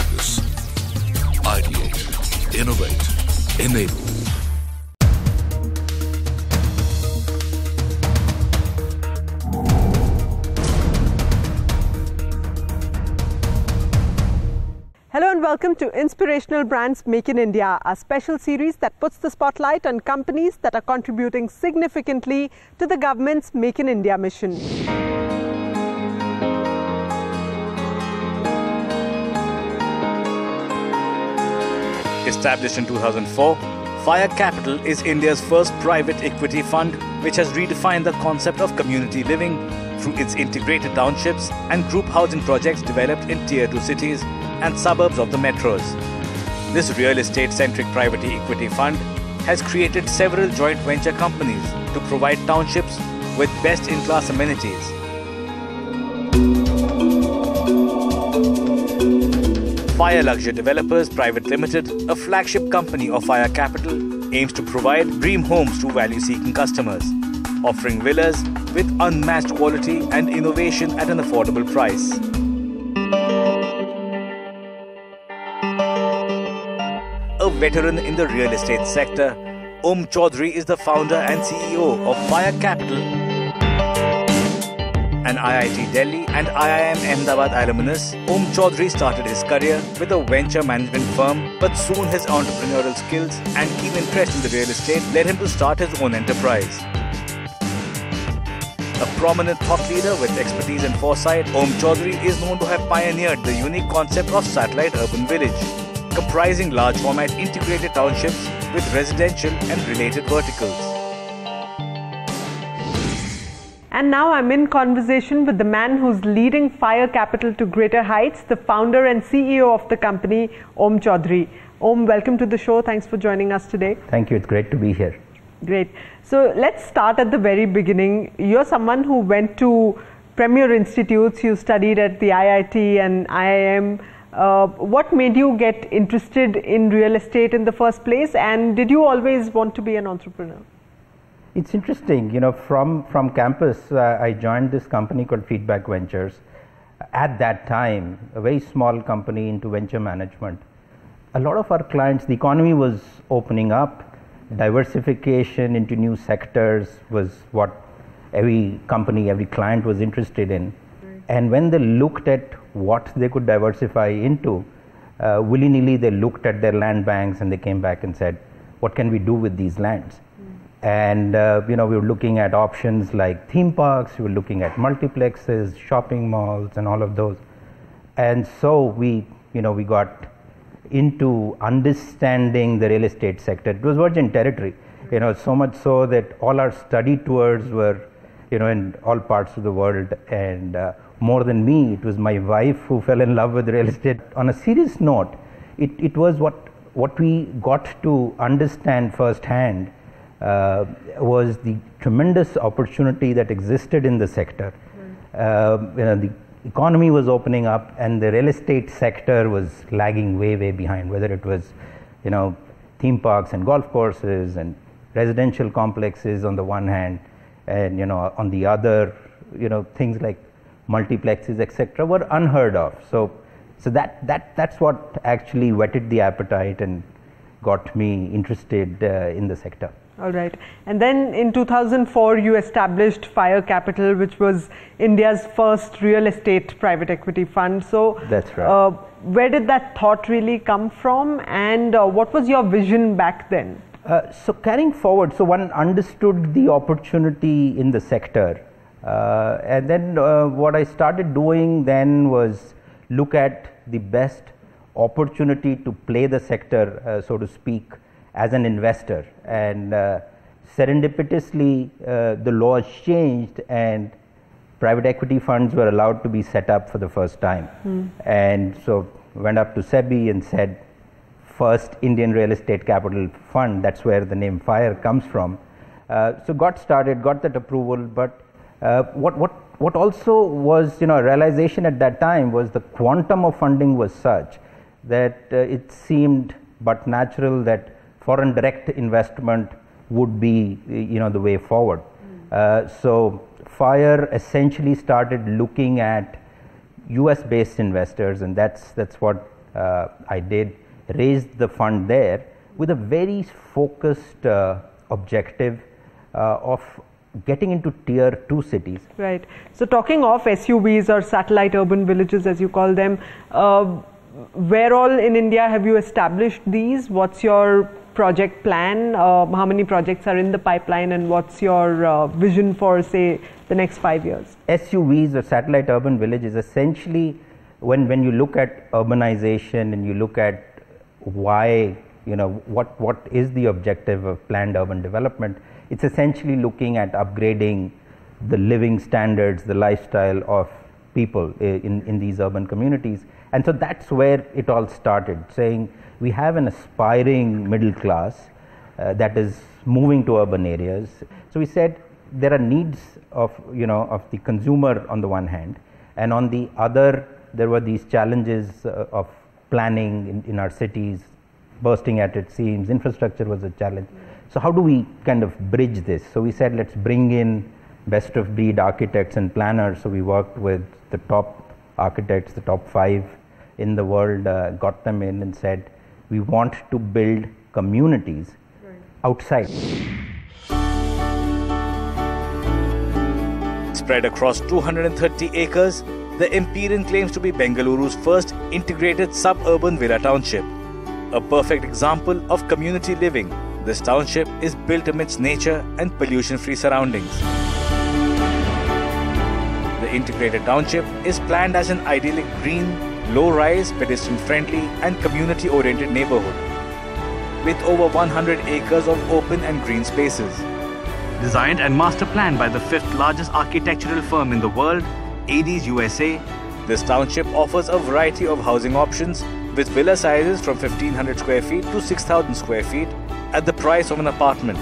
focus. Ideate, innovate, enable. Hello and welcome to Inspirational Brands Make in India, a special series that puts the spotlight on companies that are contributing significantly to the government's Make in India mission. Established in 2004, Fire Capital is India's first private equity fund which has redefined the concept of community living through its integrated townships and group housing projects developed in Tier 2 cities and suburbs of the metros. This real estate-centric private equity fund has created several joint venture companies to provide townships with best-in-class amenities. Fire Luxury Developers Private Limited, a flagship company of Fire Capital, aims to provide dream homes to value-seeking customers, offering villas with unmatched quality and innovation at an affordable price. A veteran in the real estate sector, Om Chaudhary is the founder and CEO of Fire Capital. An IIT Delhi and IIM Ahmedabad alumnus, Om Chaudhary started his career with a venture management firm, but soon his entrepreneurial skills and keen interest in the real estate led him to start his own enterprise. A prominent thought leader with expertise and foresight, Om Chaudhary is known to have pioneered the unique concept of satellite urban village, comprising large format integrated townships with residential and related verticals. And now I'm in conversation with the man who's leading Fire Capital to greater heights, the founder and CEO of the company, Om Chaudhary. Om, welcome to the show. Thanks for joining us today. Thank you. It's great to be here. Great. So let's start at the very beginning. You're someone who went to premier institutes. You studied at the IIT and IIM. What made you get interested in real estate in the first place, and did you always want to be an entrepreneur? It's interesting, from campus, I joined this company called Feedback Ventures. At that time, a very small company into venture management. A lot of our clients, the economy was opening up, diversification into new sectors was what every company, every client was interested in. Right. And when they looked at what they could diversify into, willy-nilly they looked at their land banks and they came back and said, what can we do with these lands? And we were looking at options like theme parks, we were looking at multiplexes, shopping malls and all of those. And so we got into understanding the real estate sector. It was virgin territory, so much so that all our study tours were, in all parts of the world. And more than me, it was my wife who fell in love with real estate. On a serious note, it was what we got to understand firsthand was the tremendous opportunity that existed in the sector. The economy was opening up and the real estate sector was lagging way behind, whether it was theme parks and golf courses and residential complexes on the one hand, and on the other things like multiplexes, etc., were unheard of. So that's what actually whetted the appetite and got me interested in the sector. All right. And then in 2004, you established Fire Capital, which was India's first real estate private equity fund. So that's right. Where did that thought really come from, and what was your vision back then? So carrying forward, so one understood the opportunity in the sector. And then what I started doing then was look at the best opportunity to play the sector, so to speak, as an investor. And serendipitously the laws changed and private equity funds were allowed to be set up for the first time. And so went up to SEBI and said, first Indian real estate capital fund. That's where the name Fire comes from. So got started, got that approval. But what also was a realization at that time was the quantum of funding was such that it seemed but natural that foreign direct investment would be the way forward. So Fire essentially started looking at US based investors, and that's what I did, raised the fund there with a very focused objective of getting into tier 2 cities. Right. So talking of SUVs or satellite urban villages as you call them, where all in India have you established these? What's your project plan? How many projects are in the pipeline, and what's your vision for, say, the next 5 years? SUVs or satellite urban villages, essentially when you look at urbanization and you look at why, what is the objective of planned urban development, it's essentially looking at upgrading the living standards, the lifestyle of people in these urban communities. And so that's where it all started, saying we have an aspiring middle class that is moving to urban areas. So we said there are needs of the consumer on the one hand, and on the other there were these challenges of planning in our cities bursting at its seams. Infrastructure was a challenge. So how do we kind of bridge this? So we said let's bring in best of breed architects and planners. So we worked with the top architects, the top 5 in the world, got them in and said we want to build communities outside. Spread across 230 acres, the Empyrean claims to be Bengaluru's first integrated suburban villa township. A perfect example of community living, this township is built amidst nature and pollution-free surroundings. The integrated township is planned as an idyllic green, low-rise, pedestrian-friendly and community-oriented neighborhood with over 100 acres of open and green spaces. Designed and master planned by the 5th largest architectural firm in the world, AD's USA, this township offers a variety of housing options with villa sizes from 1500 square feet to 6000 square feet at the price of an apartment.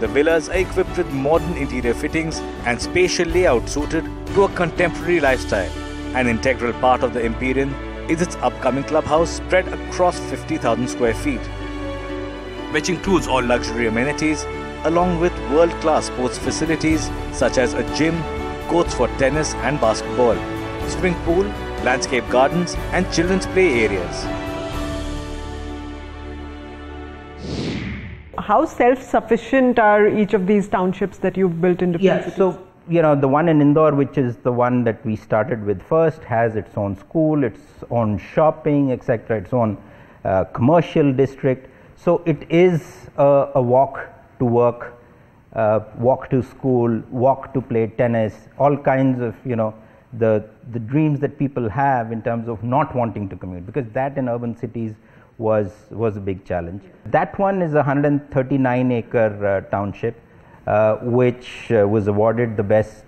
The villas are equipped with modern interior fittings and spatial layout suited to a contemporary lifestyle. An integral part of the Empyrean is its upcoming clubhouse spread across 50,000 square feet, which includes all luxury amenities along with world-class sports facilities such as a gym, courts for tennis and basketball, swimming pool, landscape gardens and children's play areas. How self-sufficient are each of these townships that you've built in different cities? So the one in Indore, which is the one that we started with first, has its own school, its own shopping, etc., its own commercial district. So it is a walk to work, walk to school, walk to play tennis, all kinds of the dreams that people have in terms of not wanting to commute, because that in urban cities was a big challenge. That one is a 139 acre township, which was awarded the best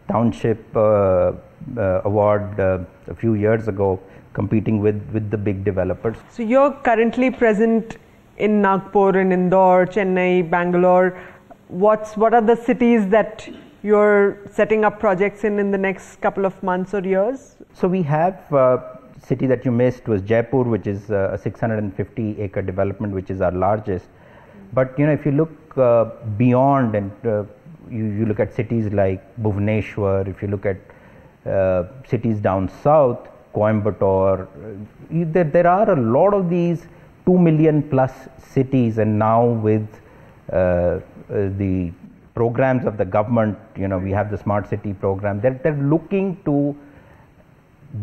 township award a few years ago, competing with the big developers. So you're currently present in Nagpur, in Indore, Chennai, Bangalore. What are the cities that you're setting up projects in the next couple of months or years? So we have city that you missed was Jaipur, which is a 650 acre development, which is our largest. But if you look beyond and you look at cities like Bhubaneswar, if you look at cities down south, Coimbatore, there are a lot of these 2 million plus cities, and now with the programs of the government, we have the smart city program, they're looking to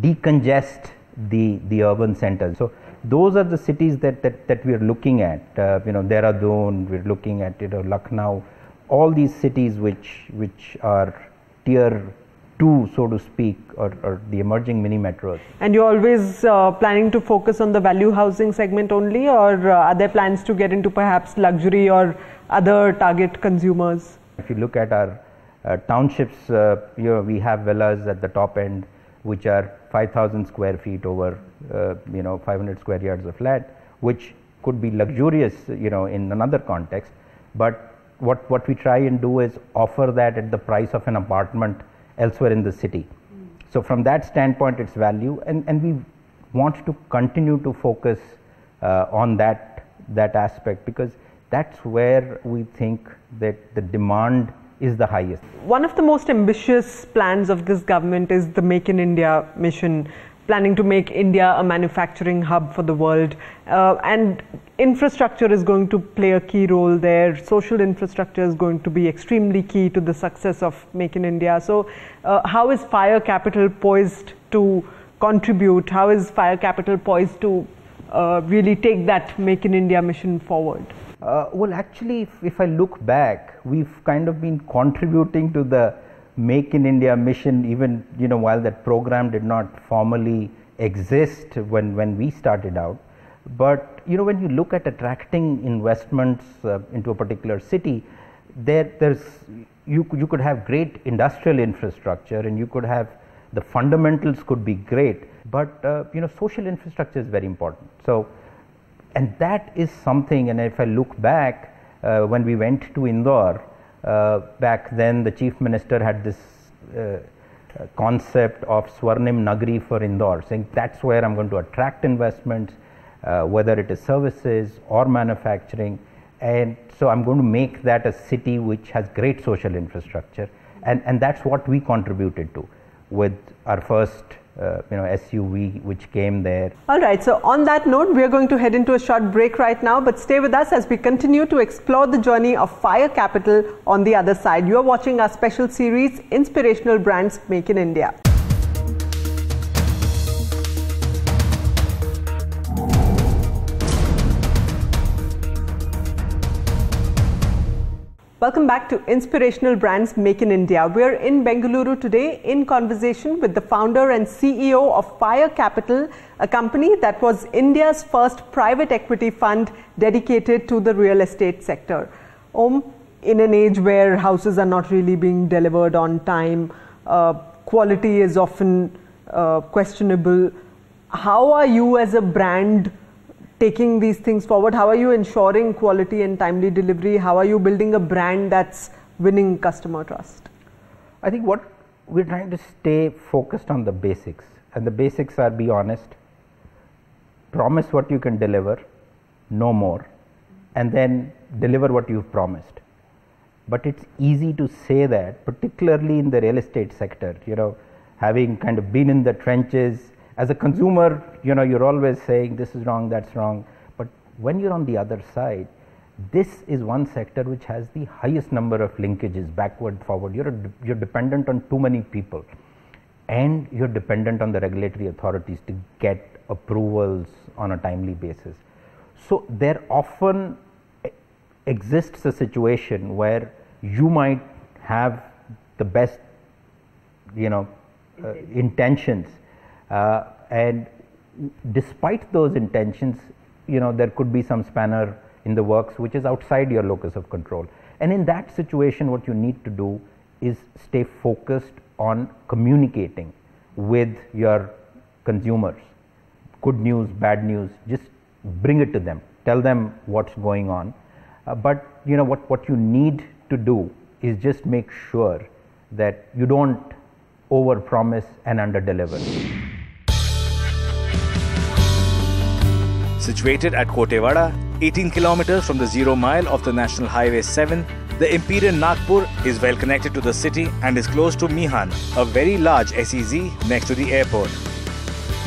decongest the urban centers. So those are the cities that we are looking at. Dehradun, we're looking at Lucknow, all these cities which are tier 2, so to speak, or the emerging mini metros. And you're always planning to focus on the value housing segment only, or are there plans to get into perhaps luxury or other target consumers? If you look at our townships, we have villas at the top end which are 5,000 square feet over 500 square yards of land, which could be luxurious in another context, but what we try and do is offer that at the price of an apartment elsewhere in the city. So from that standpoint, it's value, and we want to continue to focus on that aspect, because that's where we think that the demand is the highest. One of the most ambitious plans of this government is the Make in India mission. planning to make India a manufacturing hub for the world, and infrastructure is going to play a key role there. Social infrastructure is going to be extremely key to the success of Make in India. So how is Fire Capital poised to contribute? How is Fire Capital poised to really take that Make in India mission forward? Well, actually, if I look back, we've kind of been contributing to the Make in India mission, even while that program did not formally exist when we started out. But when you look at attracting investments into a particular city, you could have great industrial infrastructure, and you could have the fundamentals could be great, but social infrastructure is very important. So, and that is something. And if I look back, when we went to Indore, back then the Chief Minister had this concept of Swarnim Nagari for Indore, saying that's where I'm going to attract investments, whether it is services or manufacturing, and so I'm going to make that a city which has great social infrastructure, and that's what we contributed to with our first SUV which came there. All right, so on that note, we are going to head into a short break right now, but stay with us as we continue to explore the journey of Fire Capital on the other side. You are watching our special series, Inspirational Brands Make in India. Welcome back to Inspirational Brands Make in India. We are in Bengaluru today in conversation with the founder and CEO of Fire Capital, a company that was India's first private equity fund dedicated to the real estate sector. In an age where houses are not really being delivered on time, quality is often questionable, how are you as a brand taking these things forward? How are you ensuring quality and timely delivery? How are you building a brand that's winning customer trust? I think what we're trying to stay focused on the basics, and the basics are: be honest, promise what you can deliver, no more, and then deliver what you've promised. But it's easy to say that, particularly in the real estate sector, having kind of been in the trenches. As a consumer, you're always saying this is wrong, that's wrong. But when you're on the other side, this is one sector which has the highest number of linkages backward, forward. You're dependent on too many people, and you're dependent on the regulatory authorities to get approvals on a timely basis. So there often exists a situation where you might have the best, intentions. And despite those intentions, there could be some spanner in the works which is outside your locus of control. And in that situation, what you need to do is stay focused on communicating with your consumers. Good news, bad news, just bring it to them. Tell them what's going on. But what you need to do is just make sure that you don't over-promise and under-deliver. Situated at Kotewada, 18 kilometers from the 0 mile of the National Highway 7, the Imperial Nagpur is well connected to the city and is close to Mihan, a very large SEZ next to the airport.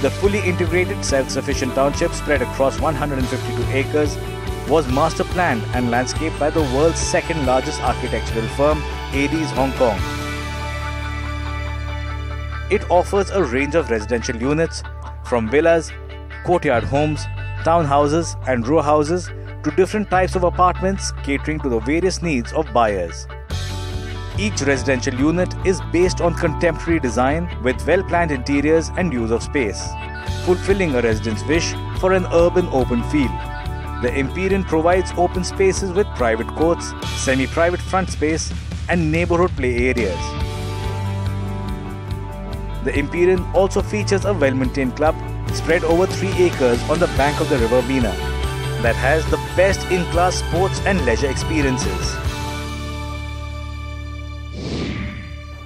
The fully integrated self-sufficient township spread across 152 acres was master planned and landscaped by the world's second largest architectural firm, AD's Hong Kong. It offers a range of residential units from villas, courtyard homes, townhouses and row houses to different types of apartments catering to the various needs of buyers. Each residential unit is based on contemporary design with well-planned interiors and use of space, fulfilling a resident's wish for an urban open feel. The Imperial provides open spaces with private courts, semi-private front space and neighborhood play areas. The Imperial also features a well-maintained club spread over 3 acres on the bank of the river Veena that has the best in-class sports and leisure experiences.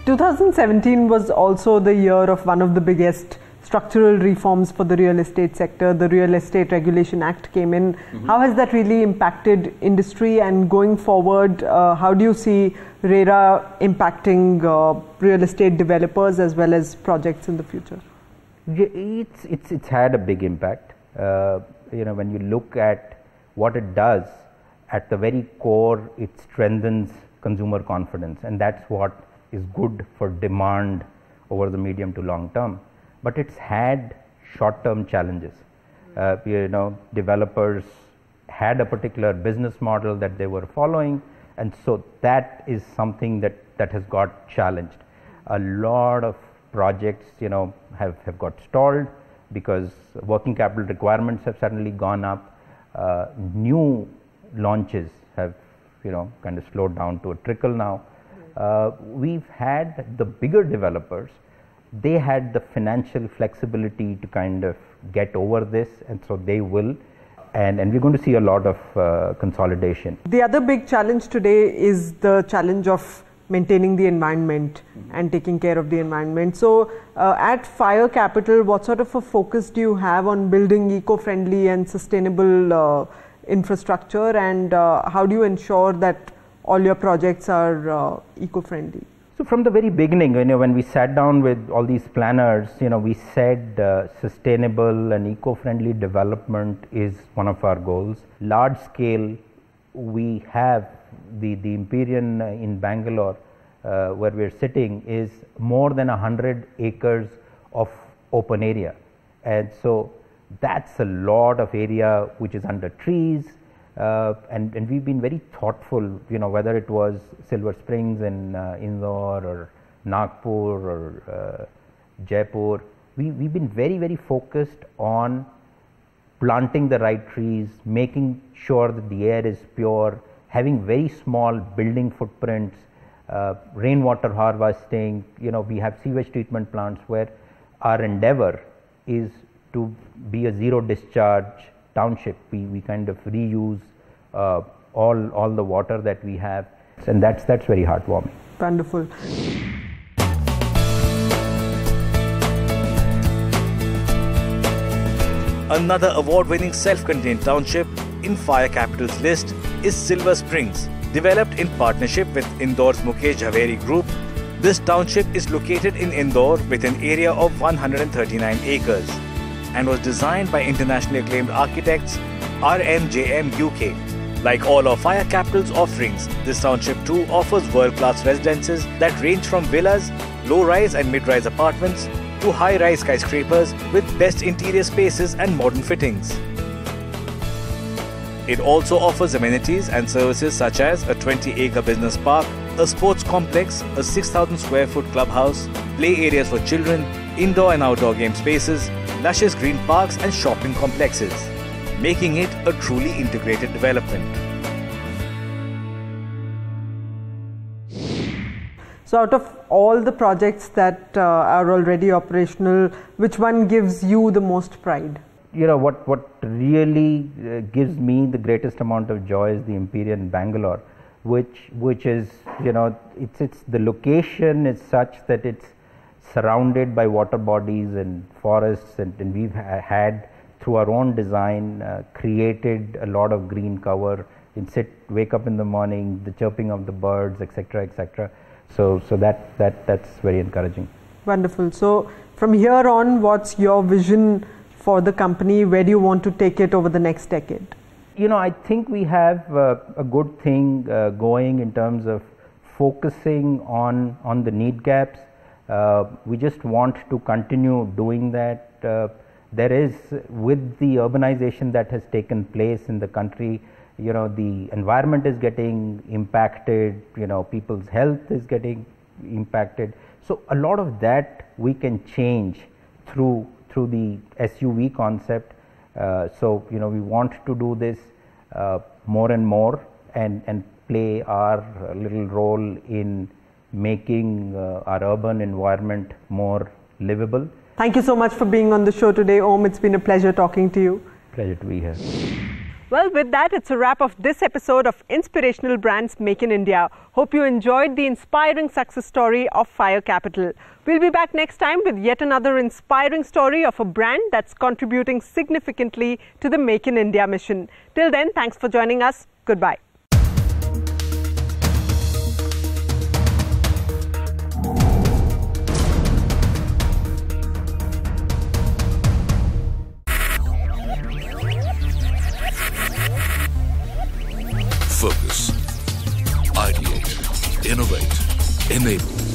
2017 was also the year of one of the biggest structural reforms for the real estate sector. The Real Estate Regulation Act came in. How has that really impacted industry, and going forward, how do you see RERA impacting real estate developers as well as projects in the future? It's had a big impact. When you look at what it does, at the very core, it strengthens consumer confidence, and that's what is good for demand over the medium to long term. But it's had short-term challenges. Developers had a particular business model that they were following, and so that is something that has got challenged. A lot of projects, have got stalled because working capital requirements have suddenly gone up. New launches have, kind of slowed down to a trickle now. We've had the bigger developers, they had the financial flexibility to kind of get over this, and so they will. And we're going to see a lot of consolidation. The other big challenge today is the challenge of maintaining the environment and taking care of the environment. So at Fire Capital, what sort of a focus do you have on building eco-friendly and sustainable infrastructure, and how do you ensure that all your projects are eco-friendly? So from the very beginning, when we sat down with all these planners, we said sustainable and eco-friendly development is one of our goals. Large scale, we have the Empyrean in Bangalore, where we're sitting, is more than 100 acres of open area, and so that's a lot of area which is under trees. And we've been very thoughtful, whether it was Silver Springs in Indore or Nagpur or Jaipur. We've been very, very focused on planting the right trees, making sure that the air is pure, having very small building footprints, rainwater harvesting. We have sewage treatment plants where our endeavor is to be a zero discharge township. We kind of reuse all the water that we have, and that's very heartwarming. Wonderful. Another award-winning self-contained township in Fire Capital's list is Silver Springs. Developed in partnership with Indore's Mukesh Jhaveri Group, this township is located in Indore with an area of 139 acres and was designed by internationally acclaimed architects RMJM UK. Like all of Fire Capital's offerings, this township too offers world-class residences that range from villas, low-rise and mid-rise apartments to high-rise skyscrapers with best interior spaces and modern fittings. It also offers amenities and services such as a 20-acre business park, a sports complex, a 6,000 square foot clubhouse, play areas for children, indoor and outdoor game spaces, luscious green parks and shopping complexes, making it a truly integrated development. So out of all the projects that are already operational, which one gives you the most pride? What really gives me the greatest amount of joy is the Empyrean Bangalore, which is, it's the location is such that it's surrounded by water bodies and forests, and we've had, through our own design, created a lot of green cover. You wake up in the morning, the chirping of the birds, etc., etc. So that's very encouraging. Wonderful. So from here on, what's your vision for the company? Where do you want to take it over the next decade? I think we have a good thing going in terms of focusing on the need gaps. We just want to continue doing that. There is, with the urbanization that has taken place in the country, the environment is getting impacted, people's health is getting impacted. So a lot of that we can change through the SUV concept. So we want to do this more and more and play our little role in making our urban environment more livable. Thank you so much for being on the show today, Om. It's been a pleasure talking to you. Pleasure to be here. Well, with that, it's a wrap of this episode of Inspirational Brands Make in India. Hope you enjoyed the inspiring success story of Fire Capital. We'll be back next time with yet another inspiring story of a brand that's contributing significantly to the Make in India mission. Till then, thanks for joining us. Goodbye. Innovate. Enable.